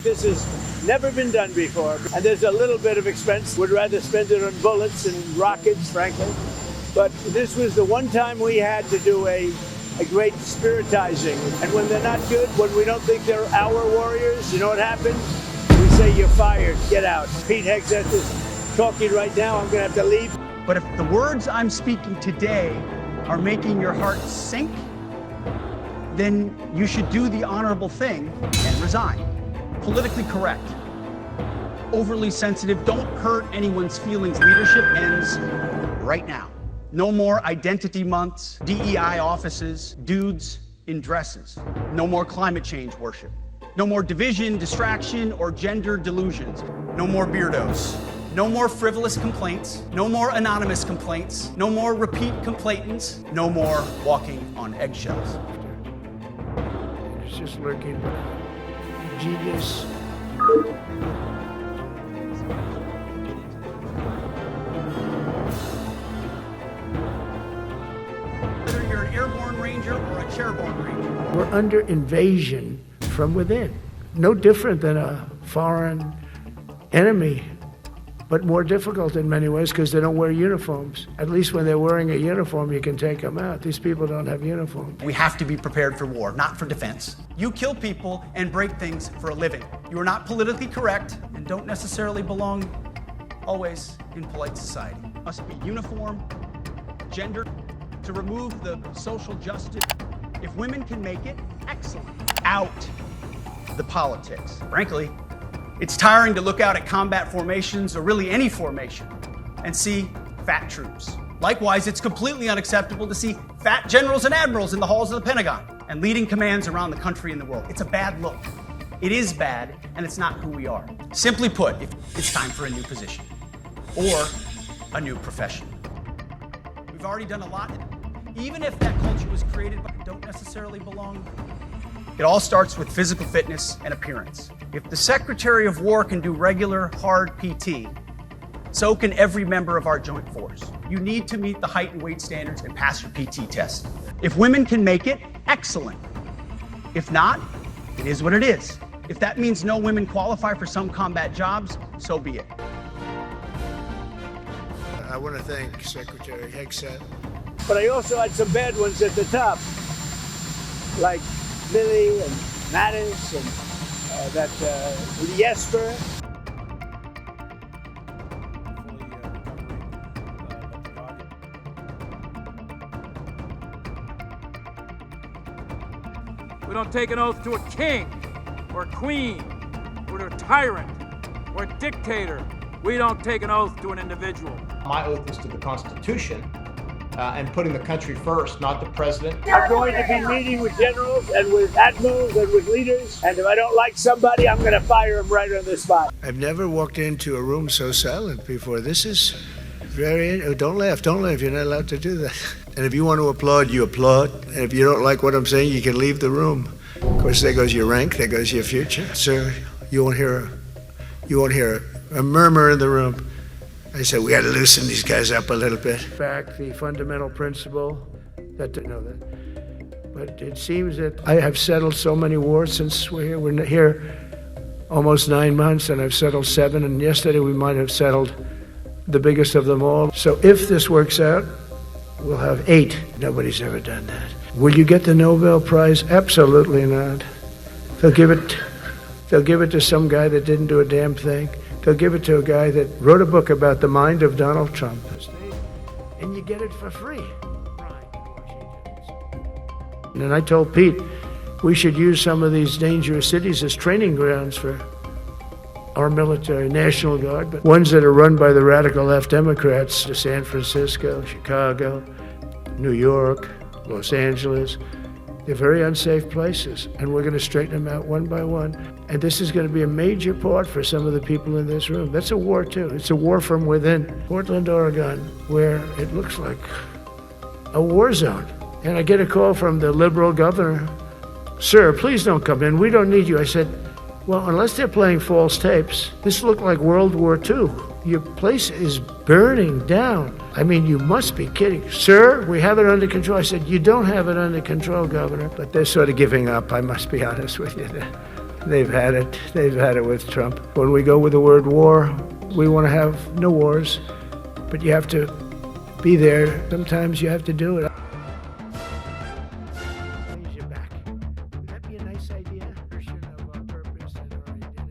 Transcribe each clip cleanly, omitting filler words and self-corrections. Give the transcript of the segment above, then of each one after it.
This has never been done before, and there's a little bit of expense. Would rather spend it on bullets and rockets, frankly. But this was the one time we had to do a great spiritizing. And when they're not good, when we don't think they're our warriors, you know what happens? We say, you're fired, get out. Pete Hegseth is talking right now. I'm going to have to leave. But if the words I'm speaking today are making your heart sink, then you should do the honorable thing and resign. Politically correct, overly sensitive, don't hurt anyone's feelings. Leadership ends right now. No more identity months, DEI offices, dudes in dresses. No more climate change worship. No more division, distraction, or gender delusions. No more beardos. No more frivolous complaints. No more anonymous complaints. No more repeat complainants. No more walking on eggshells. It's just lurking. Genius. Whether you're an airborne ranger or a chairborne ranger. We're under invasion from within. No different than a foreign enemy, but more difficult in many ways because they don't wear uniforms. At least when they're wearing a uniform, you can take them out. These people don't have uniforms. We have to be prepared for war, not for defense. You kill people and break things for a living. You are not politically correct and don't necessarily belong always in polite society. Must be uniform, gender, to remove the social justice. If women can make it, excellent. Out the politics. Frankly, it's tiring to look out at combat formations, or really any formation, and see fat troops. Likewise, it's completely unacceptable to see fat generals and admirals in the halls of the Pentagon and leading commands around the country and the world. It's a bad look. It is bad, and it's not who we are. Simply put, it's time for a new position or a new profession. We've already done a lot. Even if that culture was created but don't necessarily belong, it all starts with physical fitness and appearance. If the Secretary of War can do regular, hard PT, so can every member of our joint force. You need to meet the height and weight standards and pass your PT test. If women can make it, excellent. If not, it is what it is. If that means no women qualify for some combat jobs, so be it. I want to thank Secretary Hegseth. But I also had some bad ones at the top, like Milley and Mattis and that Jesper. We don't take an oath to a king or a queen or to a tyrant or a dictator. We don't take an oath to an individual. My oath is to the Constitution and putting the country first, not the president. I'm going to be meeting with generals and with admirals and with leaders, and if I don't like somebody, I'm going to fire them right on the spot. I've never walked into a room so silent before. This is very... Oh, don't laugh, you're not allowed to do that. And if you want to applaud, you applaud. And if you don't like what I'm saying, you can leave the room. Of course, there goes your rank, there goes your future. Sir, you won't hear a murmur in the room. I said, we got to loosen these guys up a little bit. Back the fundamental principle that, but it seems that I have settled so many wars since we're here. We're here almost 9 months, and I've settled 7, and yesterday we might have settled the biggest of them all. So if this works out, we'll have 8. Nobody's ever done that. Will you get the Nobel Prize? Absolutely not. They'll give it to some guy that didn't do a damn thing. They'll give it to a guy that wrote a book about the mind of Donald Trump. And you get it for free. And I told Pete, we should use some of these dangerous cities as training grounds for our military, National Guard, but ones that are run by the radical left Democrats, to San Francisco, Chicago, New York, Los Angeles. They're very unsafe places, and we're going to straighten them out one by one. And this is going to be a major part for some of the people in this room. That's a war, too. It's a war from within. Portland, Oregon, where it looks like a war zone. And I get a call from the liberal governor. Sir, please don't come in. We don't need you. I said, well, unless they're playing false tapes, this looked like World War II. Your place is burning down. I mean, you must be kidding. Sir, we have it under control. I said, you don't have it under control, Governor. But they're sort of giving up, I must be honest with you. They've had it. They've had it with Trump. When we go with the word war, we want to have no wars, but you have to be there. Sometimes you have to do it. Would that be a nice idea?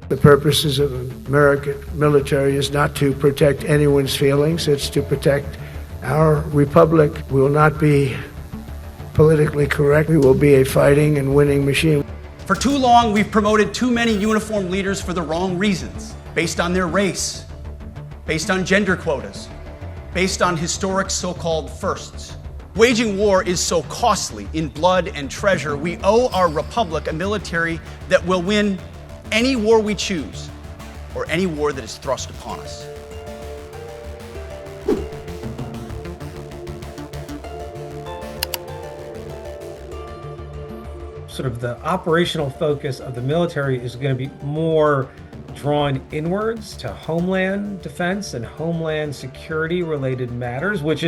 The purposes of American military is not to protect anyone's feelings. It's to protect our republic. We will not be politically correct. We will be a fighting and winning machine. For too long, we've promoted too many uniformed leaders for the wrong reasons, based on their race, based on gender quotas, based on historic so-called firsts. Waging war is so costly in blood and treasure. We owe our republic a military that will win any war we choose, or any war that is thrust upon us. Sort of the operational focus of the military is going to be more drawn inwards to homeland defense and homeland security related matters, which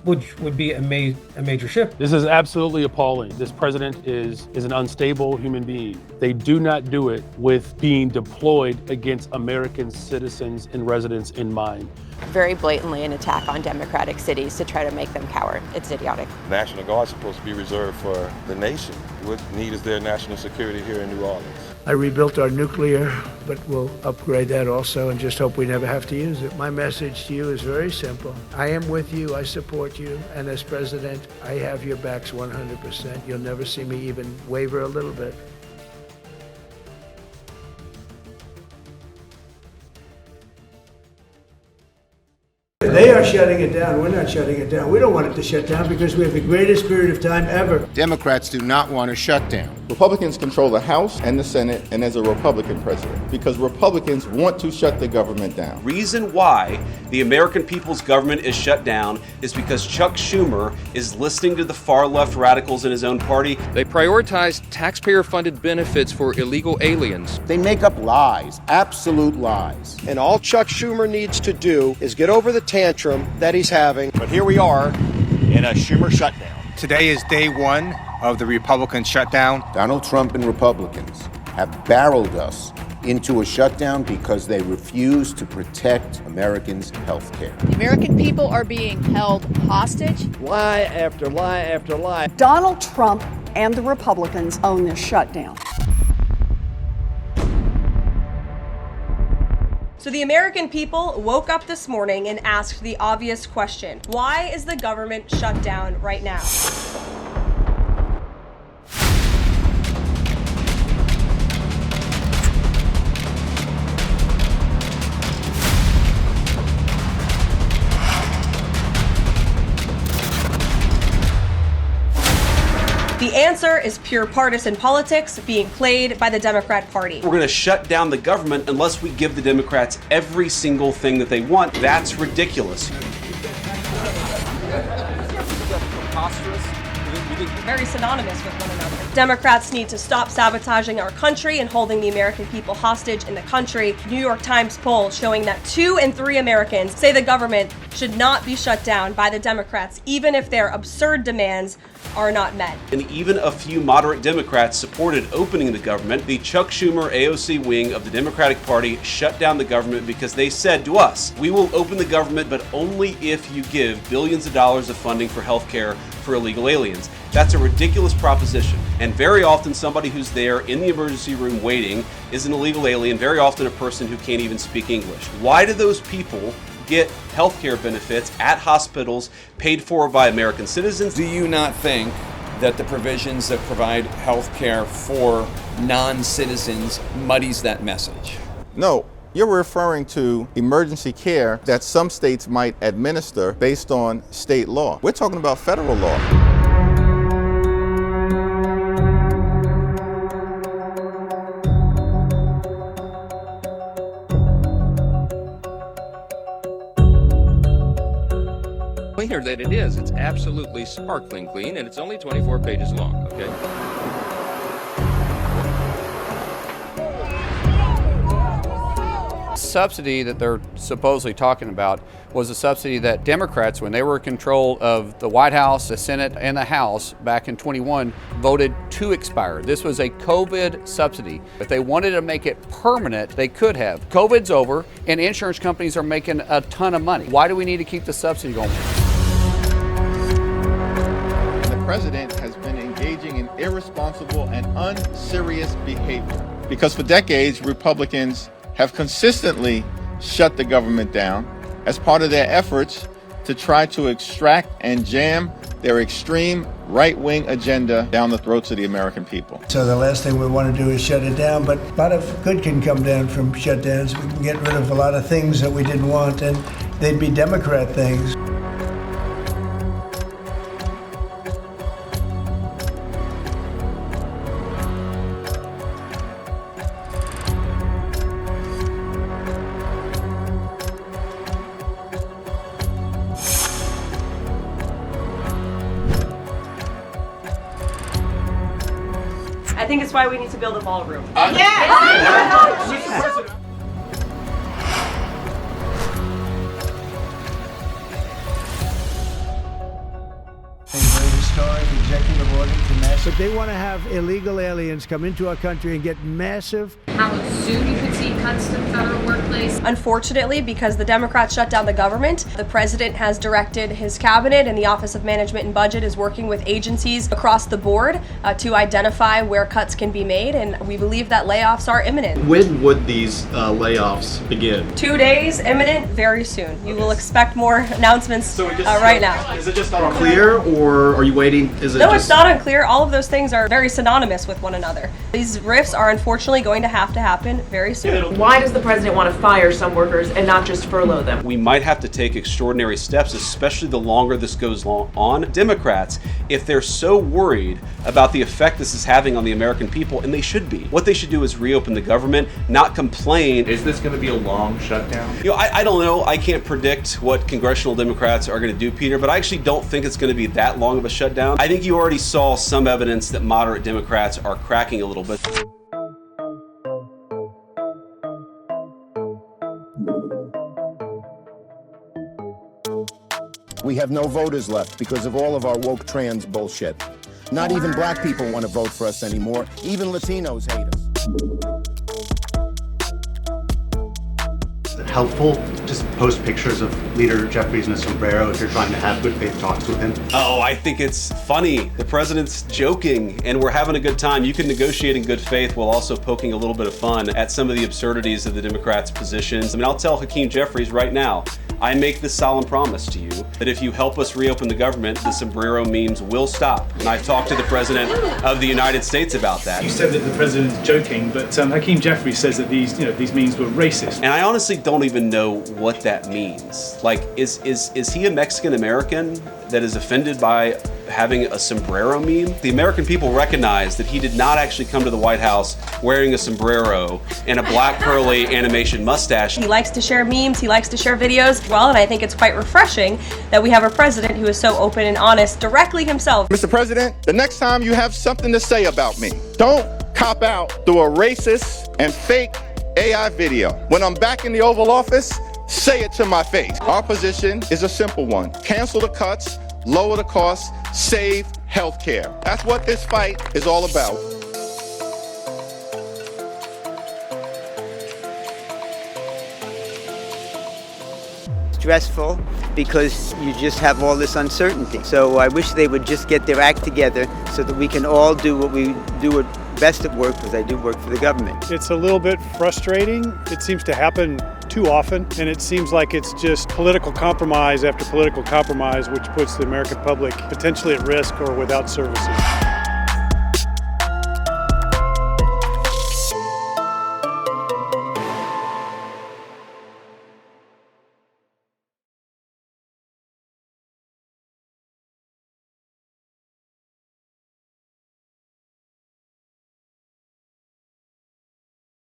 would be a major shift. This is absolutely appalling. This president is an unstable human being. They do not do it with being deployed against American citizens and residents in mind. Very blatantly an attack on democratic cities to try to make them cower. It's idiotic. National Guard is supposed to be reserved for the nation. What need is there national security here in New Orleans? I rebuilt our nuclear, but we'll upgrade that also and just hope we never have to use it. My message to you is very simple. I am with you, I support you, and as president, I have your backs 100%. You'll never see me even waver a little bit. They are shutting it down. We're not shutting it down. We don't want it to shut down because we have the greatest period of time ever. Democrats do not want to shut down. Republicans control the House and the Senate, and there's a Republican president because Republicans want to shut the government down. Reason why the American people's government is shut down is because Chuck Schumer is listening to the far left radicals in his own party. They prioritize taxpayer-funded benefits for illegal aliens. They make up lies, absolute lies. And all Chuck Schumer needs to do is get over the tantrum that he's having. But here we are in a Schumer shutdown. Today is day one of the Republican shutdown. Donald Trump and Republicans have barreled us into a shutdown because they refuse to protect Americans' health care. The American people are being held hostage. Lie after lie after lie. Donald Trump and the Republicans own this shutdown. So the American people woke up this morning and asked the obvious question: why is the government shut down right now? The answer is pure partisan politics being played by the Democrat Party. We're going to shut down the government unless we give the Democrats every single thing that they want. That's ridiculous. Very synonymous with one another. Democrats need to stop sabotaging our country and holding the American people hostage in the country. New York Times poll showing that 2 in 3 Americans say the government should not be shut down by the Democrats, even if their absurd demands are not met. And even a few moderate Democrats supported opening the government. The Chuck Schumer AOC wing of the Democratic Party shut down the government because they said to us, we will open the government, but only if you give billions of dollars of funding for health care for illegal aliens. That's a ridiculous proposition. And very often somebody who's there in the emergency room waiting is an illegal alien, very often a person who can't even speak English. Why do those people get health care benefits at hospitals paid for by American citizens? Do you not think that the provisions that provide health care for non-citizens muddies that message? No. You're referring to emergency care that some states might administer based on state law. We're talking about federal law. Cleaner than it is. It's absolutely sparkling clean, and it's only 24 pages long, okay? Subsidy that they're supposedly talking about was a subsidy that Democrats, when they were in control of the White House, the Senate, and the House back in 21, voted to expire. This was a COVID subsidy. If they wanted to make it permanent, they could have. COVID's over, and insurance companies are making a ton of money. Why do we need to keep the subsidy going? The president has been engaging in irresponsible and unserious behavior because for decades, Republicans have consistently shut the government down as part of their efforts to try to extract and jam their extreme right-wing agenda down the throats of the American people. So the last thing we want to do is shut it down, but a lot of good can come down from shutdowns. We can get rid of a lot of things that we didn't want, and they'd be Democrat things. I think it's why we need to build a ballroom. A very historic executive order to massive. But they want to have illegal aliens come into our country and get massive. How soon you could see cuts to the federal workplace? Unfortunately, because the Democrats shut down the government, the president has directed his cabinet, and the Office of Management and Budget is working with agencies across the board to identify where cuts can be made, and we believe that layoffs are imminent. When would these layoffs begin? 2 days, imminent, very soon. You will expect more announcements right now. Is it just not unclear, or are you waiting? No, it's not unclear. All of those things are very synonymous with one another. These rifts are unfortunately going to have to happen very soon. Why does the president want to fire some workers and not just furlough them? We might have to take extraordinary steps, especially the longer this goes on. Democrats, if they're so worried about the effect this is having on the American people, and they should be, what they should do is reopen the government, not complain. Is this going to be a long shutdown? You know, I don't know. I can't predict what congressional Democrats are going to do, Peter, but I actually don't think it's going to be that long of a shutdown. I think you already saw some evidence that moderate Democrats are cracking a little bit. We have no voters left because of all of our woke trans bullshit. Not even black people want to vote for us anymore. Even Latinos hate us. Is it helpful to just post pictures of Leader Jeffries in a sombrero if you're trying to have good faith talks with him? Oh, I think it's funny. The president's joking and we're having a good time. You can negotiate in good faith while also poking a little bit of fun at some of the absurdities of the Democrats' positions. I mean, I'll tell Hakeem Jeffries right now, I make this solemn promise to you that if you help us reopen the government, the sombrero memes will stop. And I've talked to the President of the United States about that. You said that the President is joking, but Hakeem Jeffries says that these memes were racist. And I honestly don't even know what that means. Like, is he a Mexican American that is offended by having a sombrero meme? The American people recognize that he did not actually come to the White House wearing a sombrero and a black curly animation mustache. He likes to share memes, he likes to share videos well, and I think it's quite refreshing that we have a president who is so open and honest directly himself. Mr. President, the next time you have something to say about me, don't cop out through a racist and fake AI video. When I'm back in the Oval Office, say it to my face. Our position is a simple one. Cancel the cuts, lower the costs, save healthcare. That's what this fight is all about. Stressful because you just have all this uncertainty. So I wish they would just get their act together so that we can all do what we do best at work, because I do work for the government. It's a little bit frustrating. It seems to happen too often, and it seems like it's just political compromise after political compromise, which puts the American public potentially at risk or without services.